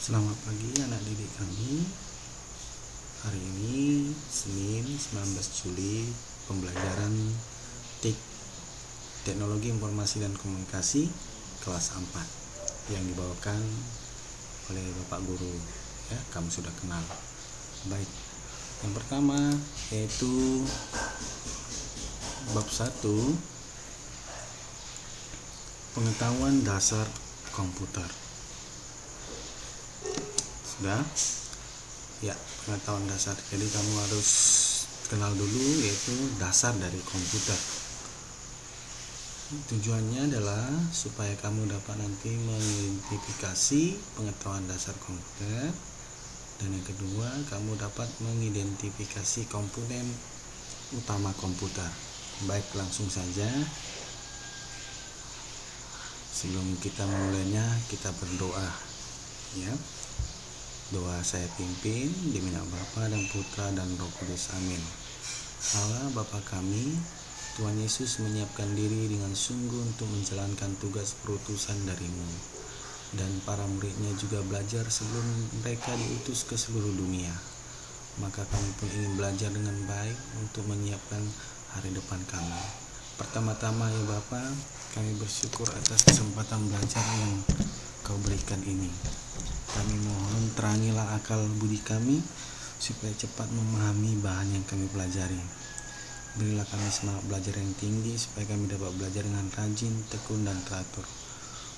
Selamat pagi anak didik kami. Hari ini Senin 19 Juli pembelajaran TIK Teknologi Informasi dan Komunikasi kelas 4 yang dibawakan oleh Bapak Guru. Ya, kamu sudah kenal. Baik. Yang pertama yaitu bab 1 pengetahuan dasar komputer. Sudah? Ya, pengetahuan dasar. Jadi kamu harus kenal dulu yaitu dasar dari komputer. Tujuannya adalah supaya kamu dapat nanti mengidentifikasi pengetahuan dasar komputer, dan yang kedua kamu dapat mengidentifikasi komponen utama komputer. Baik, langsung saja. Sebelum kita memulainya, kita berdoa, ya. Doa saya pimpin demi nama Bapa dan Putra dan Roh Kudus. Amin. Allah Bapa kami, Tuhan Yesus menyiapkan diri dengan sungguh untuk menjalankan tugas perutusan darimu, dan para muridnya juga belajar sebelum mereka diutus ke seluruh dunia. Maka kami pun ingin belajar dengan baik untuk menyiapkan hari depan kami. Pertama-tama ya Bapa, kami bersyukur atas kesempatan belajar yang Kau berikan ini. Kami mohon terangilah akal budi kami supaya cepat memahami bahan yang kami pelajari. Berilah kami semangat belajar yang tinggi supaya kami dapat belajar dengan rajin, tekun, dan teratur.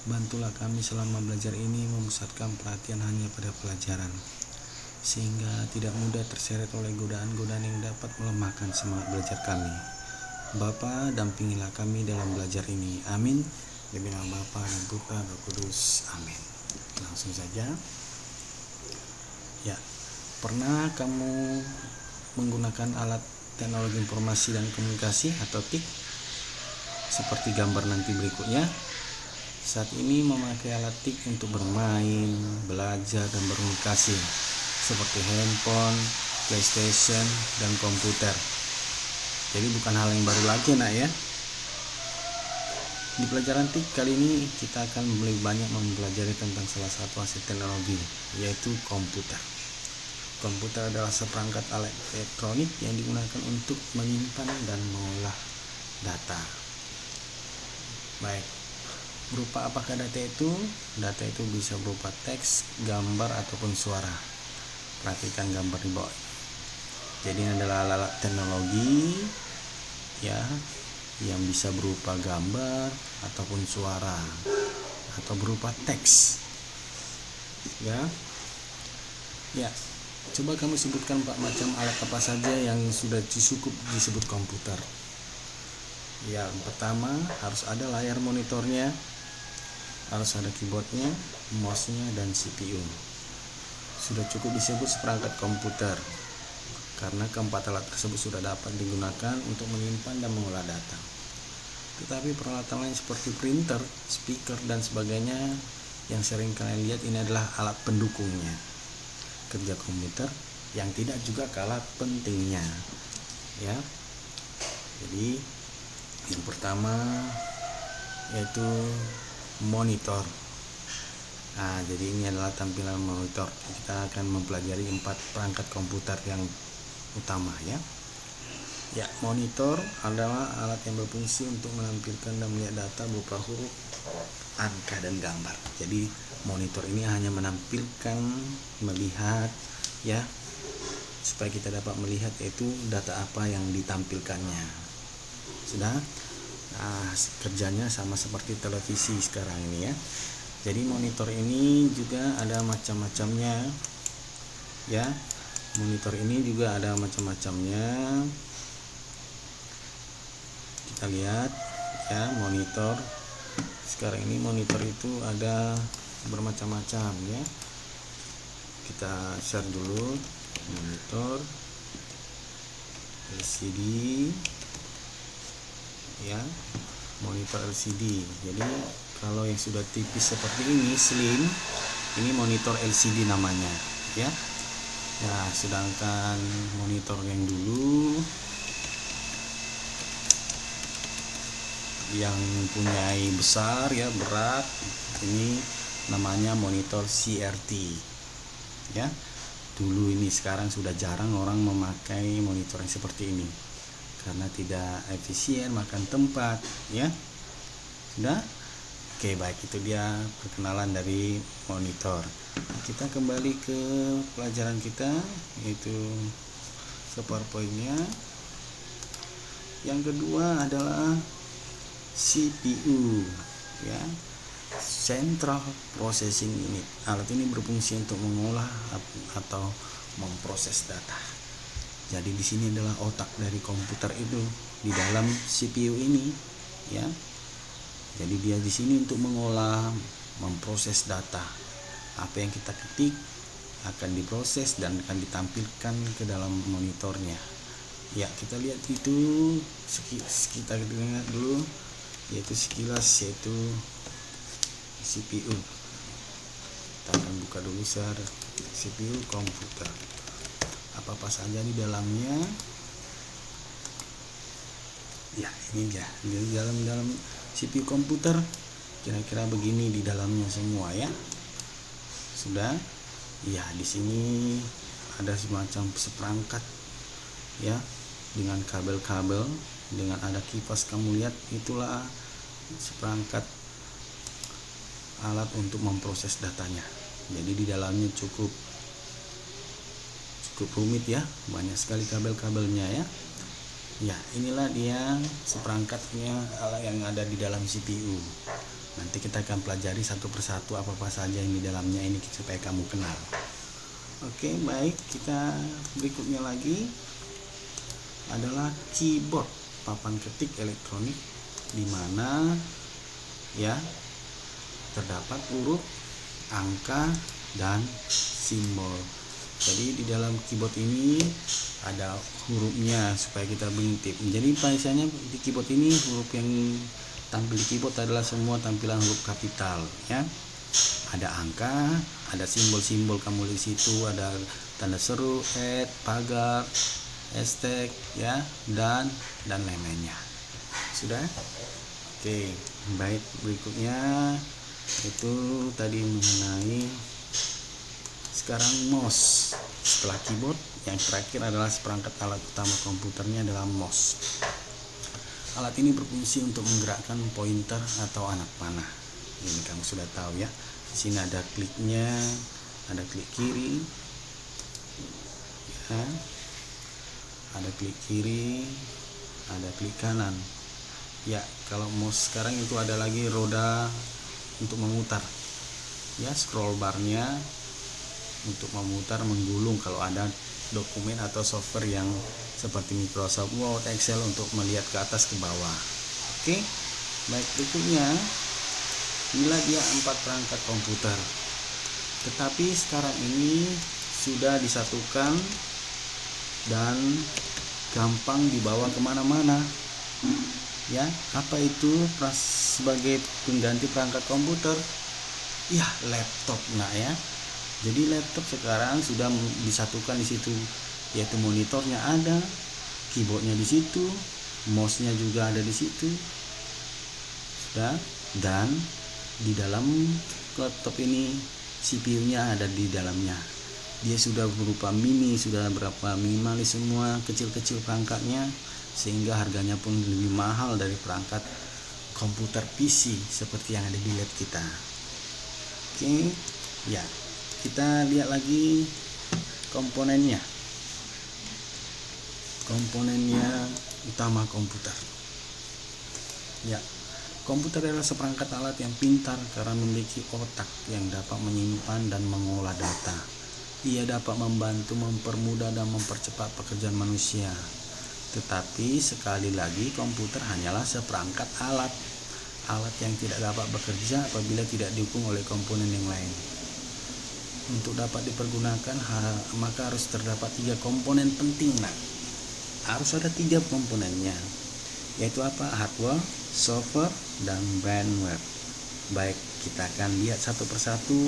Bantulah kami selama belajar ini memusatkan perhatian hanya pada pelajaran, sehingga tidak mudah terseret oleh godaan-godaan yang dapat melemahkan semangat belajar kami. Bapa, dampingilah kami dalam belajar ini. Amin. Demi nama Bapa dan Putra dan Roh Kudus. Amin. Langsung saja. Ya, pernah kamu menggunakan alat teknologi informasi dan komunikasi atau TIK seperti gambar nanti berikutnya? Saat ini memakai alat TIK untuk bermain, belajar, dan berkomunikasi seperti handphone, PlayStation, dan komputer. Jadi bukan hal yang baru lagi nak ya. Di pelajaran TIK kali ini kita akan lebih banyak mempelajari tentang salah satu aset teknologi, yaitu komputer. Komputer adalah seperangkat alat elektronik yang digunakan untuk menyimpan dan mengolah data. Baik, berupa apakah data itu? Data itu bisa berupa teks, gambar, ataupun suara. Perhatikan gambar di bawah. Jadi ini adalah alat teknologi ya, yang bisa berupa gambar ataupun suara atau berupa teks. Ya, coba kamu sebutkan 4 macam alat apa saja yang sudah cukup disebut komputer. Ya, pertama harus ada layar monitornya, harus ada keyboardnya, mouse-nya, dan CPU. Sudah cukup disebut seperangkat komputer, karena keempat alat tersebut sudah dapat digunakan untuk menyimpan dan mengolah data. Tetapi peralatan lain seperti printer, speaker, dan sebagainya yang sering kalian lihat ini adalah alat pendukungnya kerja komputer yang tidak juga kalah pentingnya ya. Jadi yang pertama yaitu monitor. Nah, jadi ini adalah tampilan monitor. Kita akan mempelajari 4 perangkat komputer yang utama ya. Ya, monitor adalah alat yang berfungsi untuk menampilkan dan melihat data berupa huruf, angka, dan gambar. Jadi monitor ini hanya menampilkan, melihat ya, supaya kita dapat melihat yaitu data apa yang ditampilkannya. Sudah? Nah, kerjanya sama seperti televisi sekarang ini ya. Jadi monitor ini juga ada macam-macamnya ya. Monitor ini juga ada macam-macamnya. Kita lihat ya, monitor sekarang ini monitor itu ada bermacam-macam ya. Kita share dulu monitor LCD ya, monitor LCD. Jadi kalau yang sudah tipis seperti ini, slim, ini monitor LCD namanya ya. Nah, sedangkan monitor yang dulu yang mempunyai besar ya, berat, ini namanya monitor CRT ya. Dulu ini, sekarang sudah jarang orang memakai monitor yang seperti ini karena tidak efisien, makan tempat, ya. Sudah? Oke, baik, itu dia perkenalan dari monitor. Kita kembali ke pelajaran kita, yaitu ke PowerPoint-nya. Yang kedua adalah CPU, ya. Central Processing Unit. Alat ini berfungsi untuk mengolah atau memproses data. Jadi di sini adalah otak dari komputer itu di dalam CPU ini, ya. Jadi dia di sini untuk mengolah, memproses data. Apa yang kita ketik akan diproses dan akan ditampilkan ke dalam monitornya. Ya, kita lihat itu, kita dengar dulu, yaitu sekilas, yaitu CPU. Kita akan buka dulu CPU komputer. Apa saja di dalamnya? Ya, ini dia. Di dalam CPU komputer kira-kira begini di dalamnya semua, ya. Sudah? Ya, di sini ada semacam seperangkat, ya, dengan kabel-kabel, dengan ada kipas. Kamu lihat, itulah seperangkat alat untuk memproses datanya. Jadi di dalamnya cukup rumit, ya, banyak sekali kabel-kabelnya, ya. Ya, inilah dia seperangkatnya alat yang ada di dalam CPU. Nanti kita akan pelajari satu persatu apa saja yang di dalamnya ini supaya kamu kenal. Oke, baik, kita berikutnya lagi adalah keyboard, papan ketik elektronik, di mana, ya, terdapat huruf, angka, dan simbol. Jadi di dalam keyboard ini ada hurufnya supaya kita mengintip. Jadi biasanya di keyboard ini huruf yang tampil di keyboard adalah semua tampilan huruf kapital, ya. Ada angka, ada simbol-simbol kamu di situ, ada tanda seru, pagar, hashtag, ya, dan lain-lainnya. Sudah? Oke, baik, berikutnya itu tadi mengenai sekarang mouse. Setelah keyboard, yang terakhir adalah seperangkat alat utama komputernya adalah mouse. Alat ini berfungsi untuk menggerakkan pointer atau anak panah. Ini kamu sudah tahu, ya. Di sini ada kliknya, ada klik kiri, ya. Ada klik kiri, ada klik kanan. Ya, kalau mouse sekarang itu ada lagi roda untuk memutar, ya, scroll barnya untuk memutar, menggulung kalau ada dokumen atau software yang seperti Microsoft Word, Excel untuk melihat ke atas ke bawah. Oke, baik, berikutnya inilah dia 4 perangkat komputer. Tetapi sekarang ini sudah disatukan dan gampang dibawa kemana-mana, ya. Apa itu sebagai pengganti perangkat komputer? Ya, laptop, nah, ya. Jadi laptop sekarang sudah disatukan di situ, yaitu monitornya ada, keyboardnya di situ, mouse-nya juga ada di situ, sudah. Dan di dalam laptop ini CPU-nya ada di dalamnya. Dia sudah berupa mini, sudah berapa minimalis semua, kecil-kecil perangkatnya, sehingga harganya pun lebih mahal dari perangkat komputer PC seperti yang ada di lab kita. Oke, ya, kita lihat lagi komponennya utama komputer. Ya, komputer adalah seperangkat alat yang pintar karena memiliki otak yang dapat menyimpan dan mengolah data. Ia dapat membantu, mempermudah, dan mempercepat pekerjaan manusia. Tetapi sekali lagi, komputer hanyalah seperangkat alat yang tidak dapat bekerja apabila tidak didukung oleh komponen yang lain. Untuk dapat dipergunakan, maka harus terdapat 3 komponen penting. Nah, harus ada 3 komponennya, yaitu apa? Hardware, software, dan firmware. Baik, kita akan lihat satu persatu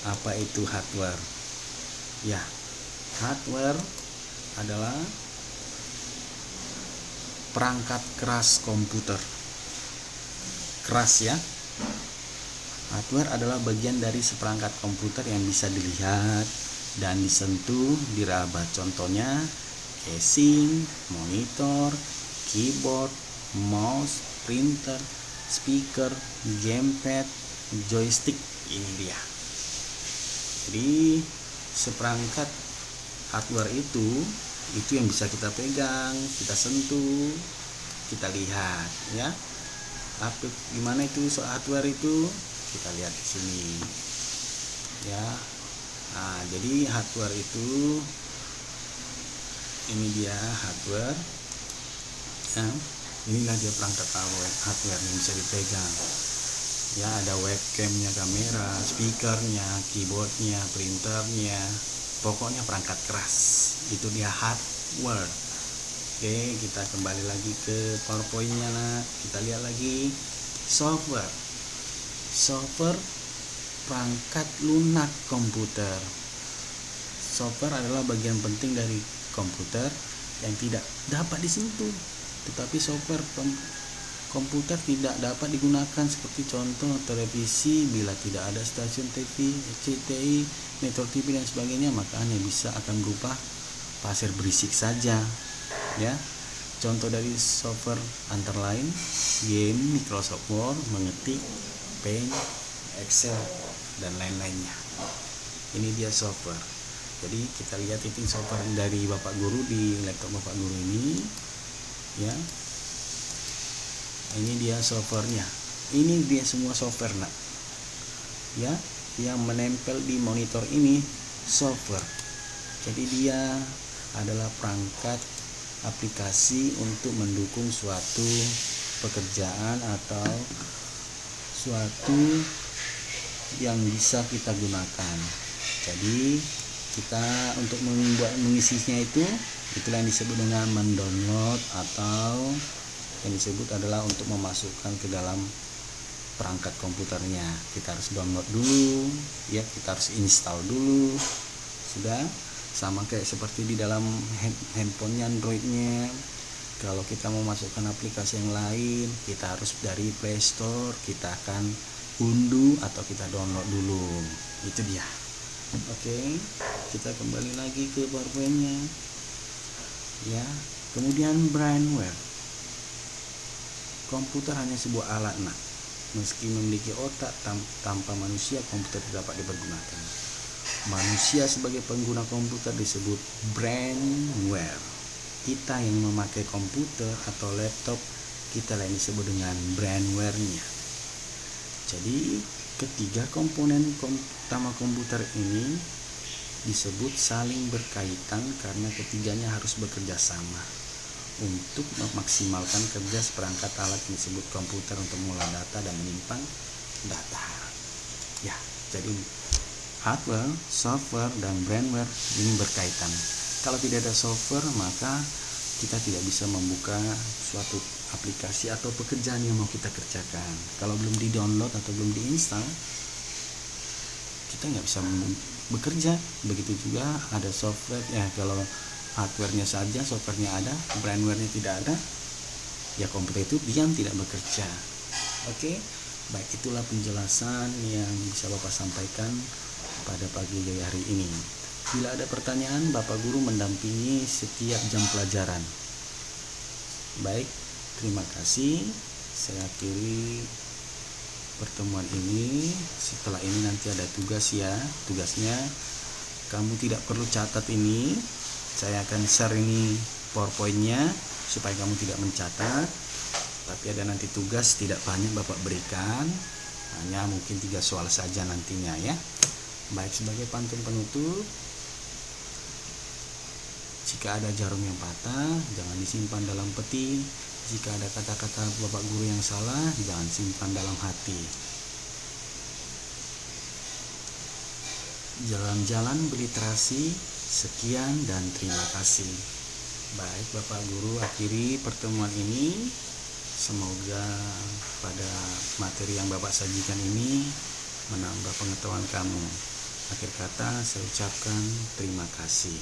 apa itu hardware. Ya, hardware adalah perangkat keras komputer. Keras, ya. Hardware adalah bagian dari seperangkat komputer yang bisa dilihat dan disentuh, diraba. Contohnya casing, monitor, keyboard, mouse, printer, speaker, gamepad, joystick. Ini dia. Jadi seperangkat hardware itu yang bisa kita pegang, kita sentuh, kita lihat, ya. Tapi gimana itu hardware itu? Kita lihat di sini, ya. Nah, jadi hardware itu, ini dia hardware, ya. Inilah dia perangkat hardware yang bisa dipegang, ya. Ada webcamnya, kamera, speakernya, keyboardnya, printernya, pokoknya perangkat keras. Itu dia hardware. Oke, kita kembali lagi ke PowerPoint-nya, nak. Kita lihat lagi software. Software perangkat lunak komputer. Software adalah bagian penting dari komputer yang tidak dapat disentuh. Tetapi software komputer tidak dapat digunakan, seperti contoh televisi. Bila tidak ada stasiun TV, CTI, Metro TV dan sebagainya, maka hanya bisa akan berupa pasir berisik saja, ya. Contoh dari software antara lain game, Microsoft Word, mengetik, Paint, Excel dan lain-lainnya. Ini dia software. Jadi kita lihat itu software dari Bapak Guru di laptop Bapak Guru ini, ya. Ini dia softwarenya. Ini dia semua software, nak, ya. Yang menempel di monitor ini software. Jadi dia adalah perangkat aplikasi untuk mendukung suatu pekerjaan atau suatu yang bisa kita gunakan. Jadi kita untuk mengisinya itulah yang disebut dengan mendownload, atau yang disebut adalah untuk memasukkan ke dalam perangkat komputernya. Kita harus download dulu, ya, kita harus install dulu. Sudah, sama kayak seperti di dalam handphonenya, Androidnya. Kalau kita mau masukkan aplikasi yang lain, kita harus dari Play Store, kita akan unduh atau kita download dulu. Itu dia. Oke, kita kembali lagi ke PowerPoint-nya, ya. Kemudian brainware. Komputer hanya sebuah alat, nak. Meski memiliki otak, tanpa manusia komputer tidak dapat dipergunakan. Manusia sebagai pengguna komputer disebut brainware. Kita yang memakai komputer atau laptop, kita yang disebut dengan brainware-nya. Jadi ketiga komponen utama komputer ini disebut saling berkaitan karena ketiganya harus bekerja sama untuk memaksimalkan kerja seperangkat alat yang disebut komputer untuk mengolah data dan menyimpan data. Ya, jadi hardware, software, dan brainware ini berkaitan. Kalau tidak ada software, maka kita tidak bisa membuka suatu aplikasi atau pekerjaan yang mau kita kerjakan. Kalau belum di-download atau belum diinstal, kita nggak bisa bekerja. Begitu juga ada software, ya. Kalau hardware-nya saja, software-nya ada, brainware-nya tidak ada, ya komputer itu diam, tidak bekerja. Oke, baik, itulah penjelasan yang bisa Bapak sampaikan pada pagi hari ini. Bila ada pertanyaan, Bapak Guru mendampingi setiap jam pelajaran. Baik, terima kasih. Saya akhiri pertemuan ini. Setelah ini nanti ada tugas, ya. Tugasnya kamu tidak perlu catat ini. Saya akan share ini PowerPoint-nya supaya kamu tidak mencatat. Tapi ada nanti tugas tidak banyak Bapak berikan, hanya mungkin 3 soal saja nantinya, ya. Baik, sebagai pantun penutup, jika ada jarum yang patah, jangan disimpan dalam peti. Jika ada kata-kata Bapak Guru yang salah, jangan simpan dalam hati. Jalan-jalan berliterasi. Sekian dan terima kasih. Baik, Bapak Guru akhiri pertemuan ini. Semoga pada materi yang Bapak sajikan ini menambah pengetahuan kamu. Akhir kata saya ucapkan terima kasih.